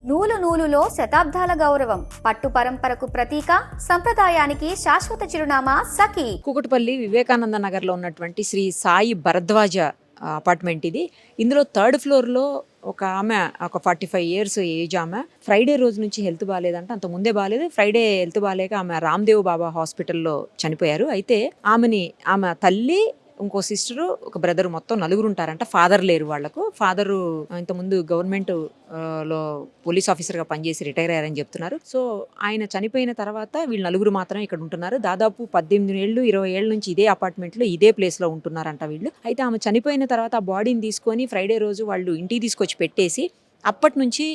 నూలు నూలులో శతాబ్దాల గౌరవం, పట్టు పరంపరకు ప్రతీక, సంప్రదాయానికి శాశ్వత చిరునామా సఖీ. కూకట్పల్లి వివేకానంద నగర్లో ఉన్నటువంటి శ్రీ సాయి భరద్వాజ అపార్ట్మెంట్ ఇది. ఇందులో థర్డ్ ఫ్లోర్లో ఒక ఆమె, ఒక 45 years ఏజ్ ఆమె, ఫ్రైడే రోజు నుంచి హెల్త్ బాగాలేదంట. అంత ముందే బాగాలేదు, ఫ్రైడే హెల్త్ బాగాలేక ఆమె రామ్దేవ్ బాబా హాస్పిటల్లో చనిపోయారు. అయితే ఆమె తల్లి, ఇంకో సిస్టరు, ఒక బ్రదర్, మొత్తం 4 ఉంటారంట. ఫాదర్ లేరు వాళ్ళకు. ఫాదరు ఇంతకుముందు గవర్నమెంట్ లో పోలీస్ ఆఫీసర్గా పనిచేసి రిటైర్ అయ్యారని చెప్తున్నారు. సో ఆయన చనిపోయిన తర్వాత వీళ్ళు 4 మాత్రమే ఇక్కడ ఉంటున్నారు. దాదాపు 18 ఏళ్ళు 20 ఏళ్ళ నుంచి ఇదే అపార్ట్మెంట్లో ఇదే ప్లేస్లో ఉంటున్నారంట వీళ్ళు. అయితే ఆమె చనిపోయిన తర్వాత ఆ బాడీని తీసుకొని ఫ్రైడే రోజు వాళ్ళు ఇంటికి తీసుకొచ్చి పెట్టేసి అప్పటి నుంచి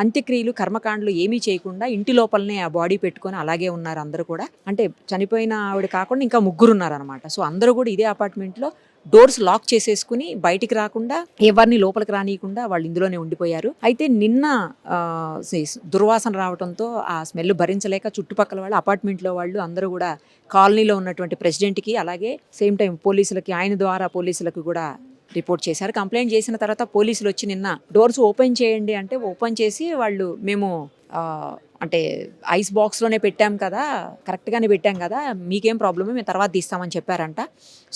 అంత్యక్రియలు, కర్మకాండలు ఏమీ చేయకుండా ఇంటి లోపలనే ఆ బాడీ పెట్టుకొని అలాగే ఉన్నారు అందరూ కూడా. అంటే చనిపోయిన ఆవిడ కాకుండా ఇంకా 3 ఉన్నారనమాట. సో అందరూ కూడా ఇదే అపార్ట్మెంట్లో డోర్స్ లాక్ చేసేసుకుని బయటికి రాకుండా, ఎవరిని లోపలికి రానియకుండా వాళ్ళు ఇందులోనే ఉండిపోయారు. అయితే నిన్న దుర్వాసన రావడంతో ఆ స్మెల్ భరించలేక చుట్టుపక్కల వాళ్ళు, అపార్ట్మెంట్లో వాళ్ళు అందరూ కూడా కాలనీలో ఉన్నటువంటి ప్రెసిడెంట్కి, అలాగే సేమ్ టైం పోలీసులకి, ఆయన ద్వారా పోలీసులకు కూడా రిపోర్ట్ చేశారు. కంప్లైంట్ చేసిన తర్వాత పోలీసులు వచ్చి నిన్న డోర్స్ ఓపెన్ చేయండి అంటే ఓపెన్ చేసి వాళ్ళు, మేము అంటే ఐస్ బాక్స్లోనే పెట్టాం కదా, కరెక్ట్గానే పెట్టాం కదా, మీకేం ప్రాబ్లమే, మేము తర్వాత తీస్తామని చెప్పారంట.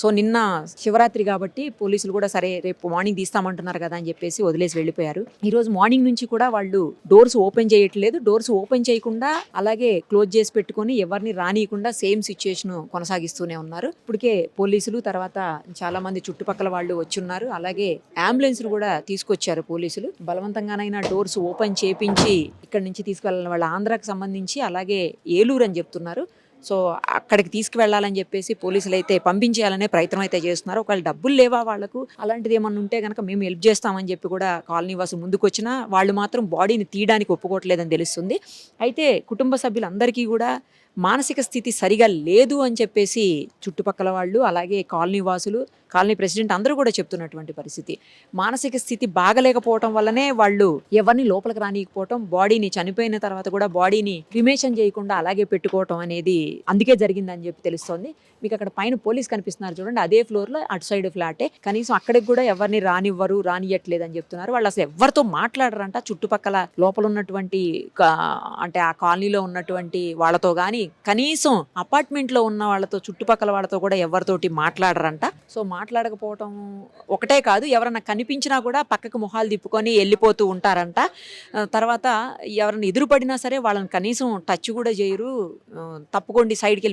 సో నిన్న శివరాత్రి కాబట్టి పోలీసులు కూడా సరే రేపు మార్నింగ్ తీస్తామంటున్నారు కదా అని చెప్పేసి వదిలేసి వెళ్ళిపోయారు. ఈరోజు మార్నింగ్ నుంచి కూడా వాళ్ళు డోర్స్ ఓపెన్ చేయట్లేదు. డోర్స్ ఓపెన్ చేయకుండా అలాగే క్లోజ్ చేసి పెట్టుకొని ఎవరిని రానియకుండా సేమ్ సిచ్యుయేషన్ కొనసాగిస్తూనే ఉన్నారు. ఇప్పటికే పోలీసులు, తర్వాత చాలా మంది చుట్టుపక్కల వాళ్ళు వచ్చి ఉన్నారు. అలాగే అంబులెన్స్ కూడా తీసుకొచ్చారు పోలీసులు. బలవంతంగానైనా డోర్స్ ఓపెన్ చేపించి ఇక్కడి నుంచి తీసుకెళ్ళాలని వాళ్ళ ఆంధ్రాకి సంబంధించి, అలాగే ఏలూరు అని చెప్తున్నారు. సో అక్కడికి తీసుకువెళ్ళాలని చెప్పేసి పోలీసులు అయితే పంపించేయాలనే ప్రయత్నం అయితే చేస్తున్నారు. ఒకవేళ డబ్బులు లేవా వాళ్ళకు, అలాంటిది ఏమన్నా ఉంటే కనుక మేము హెల్ప్ చేస్తామని చెప్పి కూడా కాలనీ వాసు ముందుకు వచ్చినా వాళ్ళు మాత్రం బాడీని తీయడానికి ఒప్పుకోవట్లేదని తెలుస్తుంది. అయితే కుటుంబ సభ్యులందరికీ కూడా మానసిక స్థితి సరిగా లేదు అని చెప్పేసి చుట్టుపక్కల వాళ్ళు, అలాగే కాలనీ వాసులు, కాలనీ ప్రెసిడెంట్ అందరూ కూడా చెప్తున్నటువంటి పరిస్థితి. మానసిక స్థితి బాగలేకపోవటం వల్లనే వాళ్ళు ఎవరిని లోపలికి రానియకపోవటం, బాడీని చనిపోయిన తర్వాత కూడా బాడీని క్రిమేషన్ చేయకుండా అలాగే పెట్టుకోవటం అనేది అందుకే జరిగిందని చెప్పి తెలుస్తోంది. మీకు అక్కడ పైన పోలీస్ కనిపిస్తున్నారు చూడండి, అదే ఫ్లోర్లో అటు సైడ్ ఫ్లాటే. కనీసం అక్కడికి కూడా ఎవరిని రానియట్లేదు అని చెప్తున్నారు. వాళ్ళు అసలు ఎవరితో మాట్లాడరంట. చుట్టుపక్కల లోపల ఉన్నటువంటి అంటే ఆ కాలనీలో ఉన్నటువంటి వాళ్ళతో కానీ, కనీసం అపార్ట్మెంట్లో ఉన్న వాళ్ళతో, చుట్టుపక్కల వాళ్ళతో కూడా ఎవరితోటి మాట్లాడరంట. సో మాట్లాడకపోవటం ఒకటే కాదు, ఎవరన్నా కనిపించినా కూడా పక్కకు మొహాలు తిప్పుకొని వెళ్ళిపోతూ ఉంటారంట. తర్వాత ఎవరైనా ఎదురుపడినా సరే వాళ్ళని కనీసం టచ్ కూడా చేయరు. తప్పుకోండి, సైడ్కి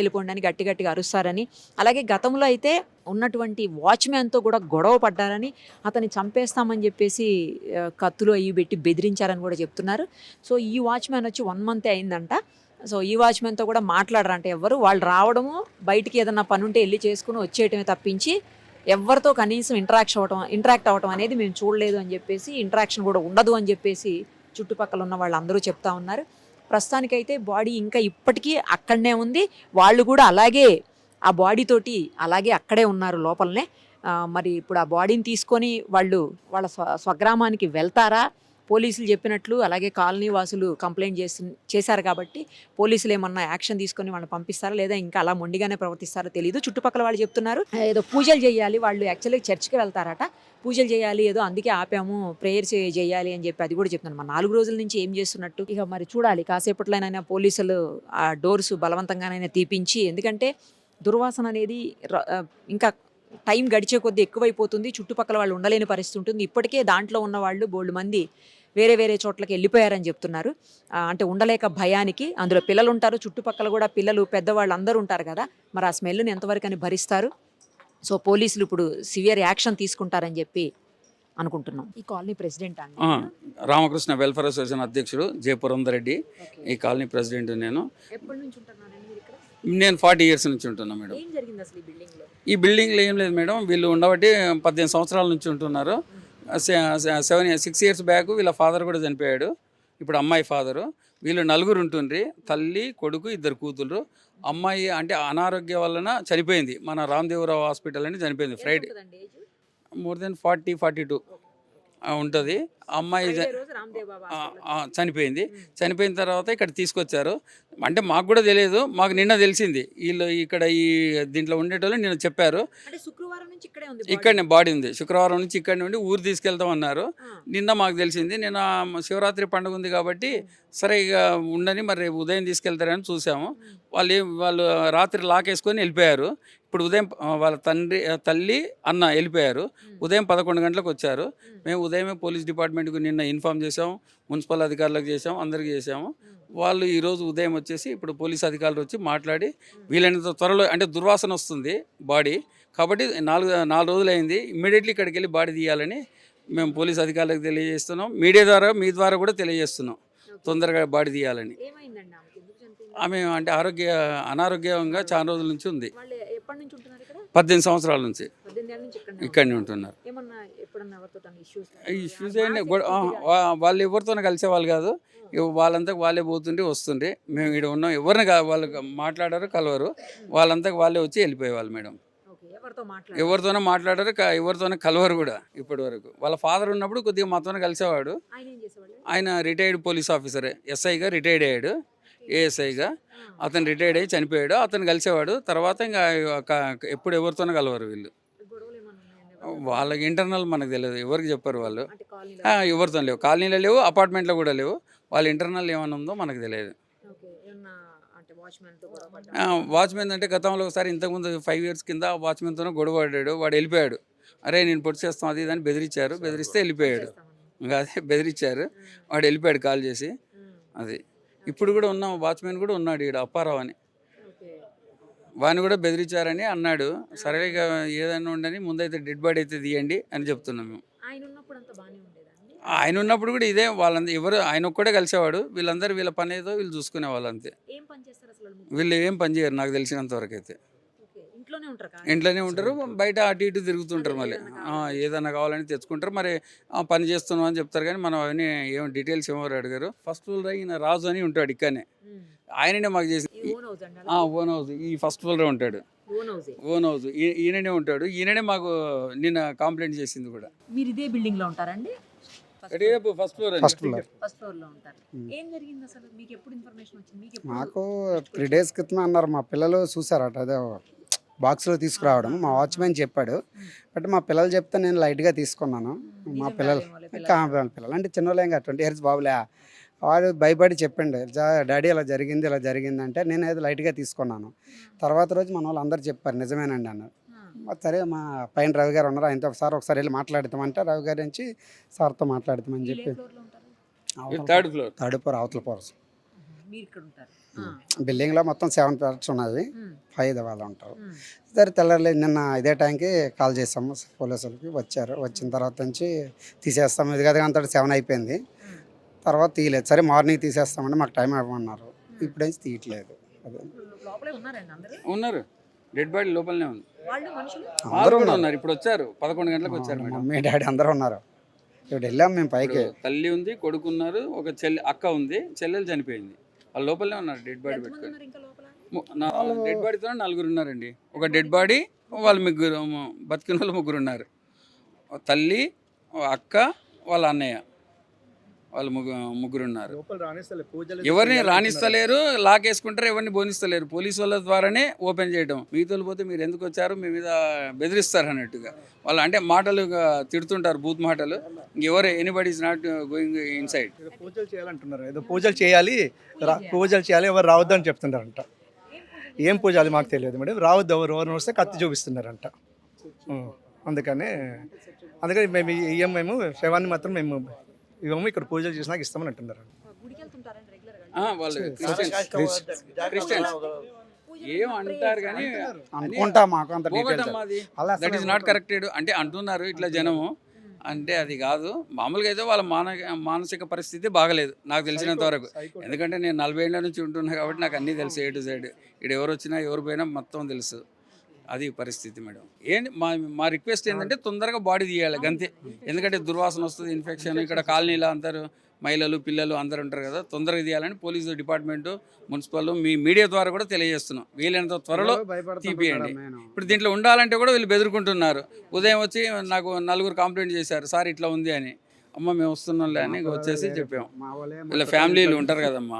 వెళ్ళిపోండి అని గట్టిగా అరుస్తారని. అలాగే గతంలో అయితే ఉన్నటువంటి వాచ్మ్యాన్తో కూడా గొడవ పడ్డారని, అతన్ని చంపేస్తామని చెప్పేసి కత్తులు అవి పెట్టి బెదిరించారని కూడా చెప్తున్నారు. సో ఈ వాచ్మ్యాన్ వచ్చి 1 month అయిందంట. సో ఈ వాచ్మెన్తో కూడా మాట్లాడరంటే ఎవరు, వాళ్ళు రావడము, బయటికి ఏదన్నా పని ఉంటే వెళ్ళి చేసుకుని వచ్చేయటమే తప్పించి ఎవరితో కనీసం ఇంటరాక్ట్ అవ్వటం అనేది మేము చూడలేదు అని చెప్పేసి, ఇంటరాక్షన్ కూడా ఉండదు అని చెప్పేసి చుట్టుపక్కల ఉన్న వాళ్ళు అందరూ చెప్తా ఉన్నారు. ప్రస్తుతానికైతే బాడీ ఇంకా ఇప్పటికీ అక్కడనే ఉంది. వాళ్ళు కూడా అలాగే ఆ బాడీ తోటి అలాగే అక్కడే ఉన్నారు లోపలనే. మరి ఇప్పుడు ఆ బాడీని తీసుకొని వాళ్ళు వాళ్ళ స్వగ్రామానికి వెళ్తారా? పోలీసులు చెప్పినట్లు, అలాగే కాలనీ వాసులు కంప్లైంట్ చేశారు కాబట్టి పోలీసులు ఏమన్నా యాక్షన్ తీసుకొని వాళ్ళని పంపిస్తారా, లేదా ఇంకా అలా మొండిగానే ప్రవర్తిస్తారో తెలియదు. చుట్టుపక్కల వాళ్ళు చెప్తున్నారు ఏదో పూజలు చేయాలి, వాళ్ళు యాక్చువల్లీ చర్చ్కి వెళ్తారట, పూజలు చేయాలి, ఏదో అందుకే ఆపాము, ప్రేయర్స్ చేయాలి అని చెప్పి అది కూడా చెప్తున్నారు. మరి 4 రోజుల నుంచి ఏం చేస్తున్నట్టు ఇక మరి చూడాలి. కాసేపట్లోనైనా పోలీసులు ఆ డోర్స్ బలవంతంగానైనా తీపించి, ఎందుకంటే దుర్వాసన అనేది ఇంకా టైం గడిచే కొద్దీ ఎక్కువైపోతుంది. చుట్టుపక్కల వాళ్ళు ఉండలేని పరిస్థితి ఉంటుంది. ఇప్పటికే దాంట్లో ఉన్న వాళ్ళు బోల్డ్ మంది వేరే చోట్లకి వెళ్ళిపోయారని చెప్తున్నారు. అంటే ఉండలేక భయానికి. అందులో పిల్లలు ఉంటారు, చుట్టుపక్కల కూడా పిల్లలు, పెద్దవాళ్ళు అందరూ ఉంటారు కదా. మరి ఆ స్మెల్ని ఎంతవరకు అని భరిస్తారు? సో పోలీసులు ఇప్పుడు సివియర్ యాక్షన్ తీసుకుంటారని చెప్పి అనుకుంటున్నాం. ఈ కాలనీ ప్రెసిడెంట్ అండి రామకృష్ణ వెల్ఫేర్ అసోసియేషన్ అధ్యక్షుడు జయపురందరెడ్డి. ఈ కాలనీ ప్రెసిడెంట్ నేను. ఎప్పటి నుంచి ఉంటున్నానండి ఇక్కడ? నేను 40 years నుంచి ఉంటున్నాను మేడం. ఏం జరిగింది అసలు ఈ బిల్డింగ్లో? ఈ బిల్డింగ్లో ఏం లేదు మేడం, వీళ్ళు ఉండబట్టి 18 సంవత్సరాల నుంచి ఉంటున్నారు. 6 years బ్యాక్ వీళ్ళ ఫాదర్ కూడా చనిపోయాడు. ఇప్పుడు అమ్మాయి ఫాదరు. వీళ్ళు 4 ఉంటుండ్రి, తల్లి, కొడుకు, 2 కూతుళ్ళు. అమ్మాయి అంటే అనారోగ్యం వలన చనిపోయింది. మన రామ్దేవరావు హాస్పిటల్ అని చనిపోయింది ఫ్రైడే. మోర్ దెన్ 40-42 ఉంటుంది. అమ్మాయి చనిపోయింది. చనిపోయిన తర్వాత ఇక్కడ తీసుకొచ్చారు. అంటే మాకు కూడా తెలియదు, మాకు నిన్న తెలిసింది. వీళ్ళు ఇక్కడ ఈ దీంట్లో ఉండేటోళ్ళు నిన్న చెప్పారు. శుక్రవారం నుంచి ఇక్కడే ఉంది ఇక్కడనే బాడీ ఉంది. శుక్రవారం నుంచి ఇక్కడ నుండి ఊరు తీసుకెళ్తాం అన్నారు. నిన్న మాకు తెలిసింది. నిన్న శివరాత్రి పండుగ ఉంది కాబట్టి సరే ఇక ఉండని మరి రేపు ఉదయం తీసుకెళ్తారని చూసాము. వాళ్ళు రాత్రి లాక్ వేసుకొని వెళ్ళిపోయారు. ఇప్పుడు ఉదయం వాళ్ళ తల్లి అన్న వెళ్ళిపోయారు. ఉదయం 11 గంటలకు వచ్చారు. మేము ఉదయమే పోలీస్ డిపార్ట్మెంట్కి నిన్న ఇన్ఫామ్ చేసాము, మున్సిపల్ అధికారులకు చేసాము, అందరికీ చేసాము. వాళ్ళు ఈరోజు ఉదయం వచ్చేసి ఇప్పుడు పోలీస్ అధికారులు వచ్చి మాట్లాడి వీలైనంత త్వరలో, అంటే దుర్వాసన వస్తుంది బాడీ కాబట్టి 4 రోజులు అయింది, ఇమ్మీడియట్లీ ఇక్కడికి వెళ్ళి బాడీ తీయాలని మేము పోలీస్ అధికారులకు తెలియజేస్తున్నాం. మీడియా ద్వారా మీ ద్వారా కూడా తెలియజేస్తున్నాం తొందరగా బాడీ తీయాలని. ఏమైందండి ఆమెకి? ఎందుకు చనిపోయింది? ఆమె అంటే అనారోగ్యంగా చాలా రోజుల నుంచి ఉంది. వాళ్ళు ఎప్పటి నుంచి ఉంటున్నారు ఇక్కడ? 18 సంవత్సరాల నుంచి 18 ఏళ్ళ నుంచి ఇక్కడనే ఉంటున్నారు. ఏమన్నా ఎప్పుడన్నా ఎవరితో ఇష్యూస్? ఈ ఇష్యూస్ ఏంటి, వాళ్ళు ఎవరితోనే కలిసేవాళ్ళు కాదు. వాళ్ళంతా వాళ్ళే పోతుంటే వస్తుండే. మేము ఇక్కడ ఉన్నాం, ఎవరిని వాళ్ళు మాట్లాడారు కలవరు. వాళ్ళంతా వాళ్ళే వచ్చి వెళ్ళిపోయేవాళ్ళు మేడం. ఎవరితోనో మాట్లాడారు, ఎవరితోనే కలవరు కూడా ఇప్పటి వరకు. వాళ్ళ ఫాదర్ ఉన్నప్పుడు కొద్దిగా మాతోనే కలిసేవాడు. ఆయన రిటైర్డ్ పోలీస్ ఆఫీసరే, ఎస్ఐగా రిటైర్డ్ అయ్యాడు, ఏఎస్ఐగా. అతను రిటైర్డ్ అయ్యి చనిపోయాడు. అతను కలిసేవాడు. తర్వాత ఇంకా ఎప్పుడు ఎవరితోనో కలవరు వీళ్ళు. వాళ్ళకి ఇంటర్నల్ మనకు తెలియదు, ఎవరికి చెప్పారు వాళ్ళు. ఎవరితో లేవు, కాలనీలో లేవు, అపార్ట్మెంట్లో కూడా లేవు. వాళ్ళ ఇంటర్నల్ ఏమైనా ఉందో మనకు తెలియదు. వాచ్మెన్ అంటే గతంలో ఒకసారి ఇంతకుముందు 5 years కింద వాచ్మెన్తోనే గొడవ పడ్డాడు. వాడు వెళ్ళిపోయాడు. అరే నేను పొడి చేస్తాం అది ఇదని బెదిరించారు. బెదిరిస్తే వెళ్ళిపోయాడు. ఇంకా అదే బెదిరించారు, వాడు వెళ్ళిపోయాడు కాల్ చేసి. అది ఇప్పుడు కూడా ఉన్నాం, వాచ్మెన్ కూడా ఉన్నాడు ఇక్కడ, అప్పారావు అని. వాడిని కూడా బెదిరించారని అన్నాడు. సరే ఇక ఏదైనా ఉండని ముందైతే డెడ్ బాడీ అయితే తీయండి అని చెప్తున్నాం మేము. ఆయన ఉన్నప్పుడు కూడా ఇదే వాళ్ళంతా ఎవరు, ఆయన ఒక్కడే కలిసేవాడు. వీళ్ళందరూ వీళ్ళ పని ఏదో వీళ్ళు చూసుకునే వాళ్ళు అంతే. వీళ్ళు ఏం పని చేయరు నాకు తెలిసినంత వరకు అయితే. ఇంట్లోనే ఉంటారు, బయట అటు ఇటు తిరుగుతుంటారు. మళ్ళీ ఏదైనా కావాలని తెచ్చుకుంటారు. మరి పని చేస్తున్నాం అని చెప్తారు కానీ మనం అవన్నీ ఏం డీటెయిల్స్ ఏమో అడిగారు. ఫస్ట్ ఫ్లోర్ ఈయన రాజు అని ఉంటాడు ఇక్కడనే, ఆయననే మాకు చేసి ఓన్ హౌస్ ఈ ఫస్ట్ ఫ్లోర్ ఉంటాడు. ఓన్ హౌస్ ఈయననే ఉంటాడు. ఈయననే మాకు నిన్న కంప్లైంట్ చేసింది కూడా. మీరు ఇదే బిల్డింగ్ లో ఉంటారండి? ఫస్ట్ ఫ్లోర్ లో ఉంటారు. ఏం జరిగింది అసలు? మీకు ఎప్పుడు ఇన్ఫర్మేషన్ వచ్చింది? మాకు 3 days క్రితం అన్నారు, మా పిల్లలు చూసారట అదే బాక్స్లో తీసుకురావడం. మా వాచ్మెన్ చెప్పాడు, బట్ మా పిల్లలు చెప్తే నేను లైట్గా తీసుకున్నాను. మా పిల్లలు అంటే చిన్నోళ్ళేం కాదు, 20 years బాబులే. వాడు భయపడి చెప్పిండు, డాడీ ఇలా జరిగింది అంటే నేను ఏదో లైట్గా తీసుకున్నాను. తర్వాత రోజు మన వాళ్ళు అందరు చెప్పారు నిజమేనండి అన్నారు. సరే మా పైన రవి గారు ఉన్నారు, ఆయనతో ఒకసారి వెళ్ళి మాట్లాడతామంటే రవి గారి నుంచి సార్తో మాట్లాడతామని చెప్పి థర్డ్ ఫ్లోర్ అవతల పోరస్ బిల్డింగ్లో మొత్తం 7 flats ఉన్నాయి, 5 వాళ్ళు ఉంటారు. సరే తెల్లారి నిన్న ఇదే టైంకి కాల్ చేసాము పోలీసులకి, వచ్చారు. వచ్చిన తర్వాత నుంచి తీసేస్తాము, ఇది కదా అంతటి 7 అయిపోయింది. తర్వాత తీయలేదు. సరే మార్నింగ్ తీసేస్తామంటే మాకు టైం ఇవ్వమన్నారు. ఇప్పుడేం తీయట్లేదు. అదే ఉన్నారు, డెడ్ బాడీ లోపలనే ఉంది. అందరూ ఉన్నారు. ఇప్పుడు వచ్చారు 11 గంటలకు వచ్చారు. మమ్మీ డాడీ అందరూ ఉన్నారు. ఇప్పుడు వెళ్ళాము మేము పైకి. తల్లి ఉంది, కొడుకున్నారు, ఒక అక్క ఉంది, చెల్లెలు చనిపోయింది. వాళ్ళు లోపలనే ఉన్నారు డెడ్ బాడీ పెట్టుకొని. డెడ్ బాడీతో 4 ఉన్నారండి. ఒక డెడ్ బాడీ, వాళ్ళు ముగ్గురు బతికిన వాళ్ళు 3 ఉన్నారు. తల్లి, అక్క, వాళ్ళ అన్నయ్య, వాళ్ళు ముగ్గురు ఉన్నారు. ఎవరిని రాణిస్తలేరు, లాక్ వేసుకుంటారు, ఎవరిని బోనిస్తలేరు. పోలీసు వాళ్ళ ద్వారానే ఓపెన్ చేయడం. మీతో పోతే మీరు ఎందుకు వచ్చారు, మీ మీద బెదిరిస్తారు అన్నట్టుగా వాళ్ళు, అంటే మాటలు తిడుతుంటారు, బూత్ మాటలు. ఎవరు anybody is not going inside. పూజలు చేయాలంటున్నారు, ఏదో పూజలు చేయాలి, ఎవరు రావద్దు అని చెప్తున్నారంట. ఏం పూజలు మాకు తెలియదు మేడం. రావద్దు, ఎవరు వస్తే కత్తి చూపిస్తున్నారంట. అందుకని మేము మేము శవాన్ని మాత్రం మేము ఇవ్వము, ఇక్కడ పూజలు చేసినాక ఇస్తామని అంటున్నారు. వాళ్ళు క్రిస్టియన్స్ ఏం అంటారు కానీ దట్ ఈస్ నాట్ కరెక్టెడ్ అంటే అంటున్నారు ఇట్లా జనము. అంటే అది కాదు, మామూలుగా అయితే వాళ్ళ మానసిక పరిస్థితి బాగలేదు నాకు తెలిసినంత వరకు. ఎందుకంటే నేను 40 ఏళ్ళ నుంచి ఉంటున్నా కాబట్టి నాకు అన్నీ తెలుసు, A to Z. ఇక్కడ ఎవరు వచ్చినా ఎవరు పోయినా మొత్తం తెలుసు. అది పరిస్థితి మేడం. ఏంటి మా రిక్వెస్ట్ ఏంటంటే తొందరగా బాడీ తీయాలి అంతే. ఎందుకంటే దుర్వాసన వస్తుంది, ఇన్ఫెక్షన్. ఇక్కడ కాలనీలో అందరూ మహిళలు పిల్లలు అందరూ ఉంటారు కదా, తొందరగా తీయాలని పోలీసు డిపార్ట్మెంటు, మున్సిపల్, మీ మీడియా ద్వారా కూడా తెలియజేస్తున్నాం. వీలైనంత త్వరలో తీపియండి. ఇప్పుడు దీంట్లో ఉండాలంటే కూడా వీళ్ళు బెదురుకుంటున్నారు. ఉదయం వచ్చి నాకు 4 కంప్లైంట్ చేశారు, సార్ ఇట్లా ఉంది అని. అమ్మ మేము వస్తున్నాంలే అని వచ్చేసి చెప్పాము. మా వాళ్ళే వీళ్ళ ఫ్యామిలీలు ఉంటారు కదమ్మా,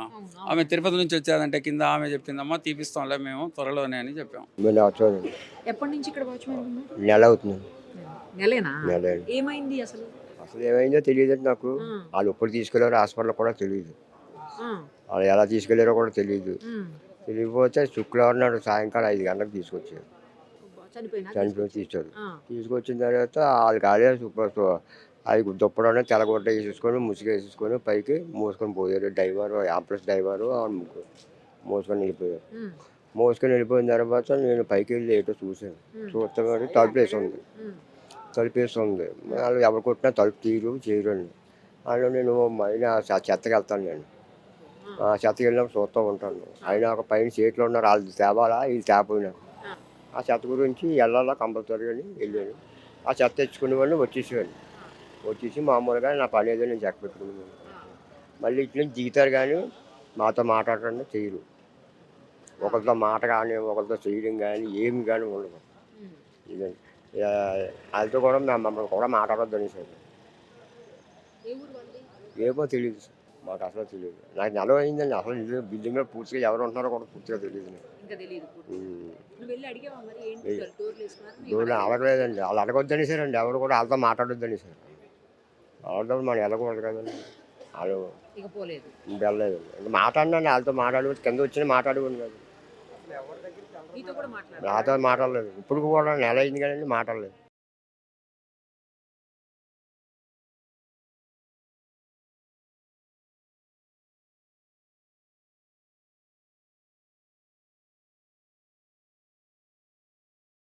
ఆమె తిరుపతి నుంచి వచ్చేదంటే కింద ఆమె చెప్పిందమ్మా తీపిస్తాంలే మేము త్వరలోనే అని చెప్పాము. మళ్ళీ వచ్చాను ఎప్పటి నుంచి ఇక్కడ వాచ్మెన్ ఉన్నారు? నెల అవుతుంది. నెలేనా? నెల ఏమైంది అసలు? అసలు ఏమైందో తెలియదు నాకు. ఆ. వాళ్ళు ఎప్పుడు తీసుకెళ్లారో హాస్పిటల్ కూడా తెలియదు. ఆ, వాళ్ళు ఎలా తీసుకెళ్లారో కూడా తెలియదు. ఉమ్. తెలియకపోతే శుక్రవారం నాడు సాయంకాలం 5 గంటలకు తీసుకొచ్చారు. చనిపోయినా? చనిపోయి తీసుకోరు. ఆ, తీసుకొచ్చిన తర్వాత వాళ్ళు కాదే అది దుప్పడనే తెల్లగొడ్డ వేసేసుకొని ముసుగు వేసేసుకొని పైకి మోసుకొని పోయారు. డ్రైవరు యాంప్లస్ డ్రైవరు ముగ్గురు మోసుకొని వెళ్ళిపోయారు. ఉమ్, మోసుకొని వెళ్ళిపోయిన తర్వాత నేను పైకి వెళ్ళి ఏటో చూశాను. చూస్తే మరి తలుపు వేసి ఉంది. ఉమ్, తలుపు వేసి ఉంది. వాళ్ళు ఎవరు కొట్టినా తలుపు చేయరు అండి. అందులో నేను అయినా చెత్తకి వెళ్తాను. నేను ఆ చెత్తకి వెళ్ళినప్పుడు చూస్తూ ఉంటాను. అయినా ఒక పైన సీట్లు ఉన్నారు, వాళ్ళు తేవాలా ఇది తేపోయినా ఆ చెత్త గురించి వెళ్ళాలా కంపల్సరీగా అని వెళ్ళాను. ఆ చెత్త తెచ్చుకునేవాడిని వచ్చేసేవాడిని. వచ్చేసి మామూలుగా నా పని ఏదో నేను చెక్క పెట్టుకున్నాను. మళ్ళీ ఇట్లా దిగుతారు కానీ మాతో మాట్లాడటం చేయరు. ఒకరితో మాట కానీ ఒకరితో చేయడం కానీ ఏమి కానీ ఉండదు. ఉమ్. ఇదండి వాళ్ళతో కూడా మమ్మల్ని కూడా మాట్లాడొద్దని సార్. ఏ ఊరు వాళ్ళది? ఏమో తెలియదు సార్, మాకు అసలు తెలియదు. నాకు నెల అయిందండి. అసలు ఇల్లు బిల్డింగ్లో పూర్తిగా ఎవరు ఉంటున్నారో కూడా పూర్తిగా తెలియదు నాకు. ఇంకా తెలియదు. ఉమ్. నువ్వు వెళ్ళి అడిగావా మరి ఏంటి డోర్లు వేసుకున్నారు? దూరం అడగలేదండి. వాళ్ళు అడగొద్దని సార్ అండి. ఎవరు కూడా వాళ్ళతో మాట్లాడొద్దని సార్. వాళ్ళతో మనం వెళ్ళకూడదు కదండి. వాళ్ళు ఇక పోలేదు. వెళ్ళలేదండి. ఇంకా మాట్లాడినండి వాళ్ళతో మాట్లాడి కింద వచ్చి మాట్లాడేవాడిని కాదు. నీతో కూడా మాట్లాడారు? నాతో మాట్లాడలేదు. ఇప్పుడు కూడా నెల అయింది కదండి మాట్లాడలేదు.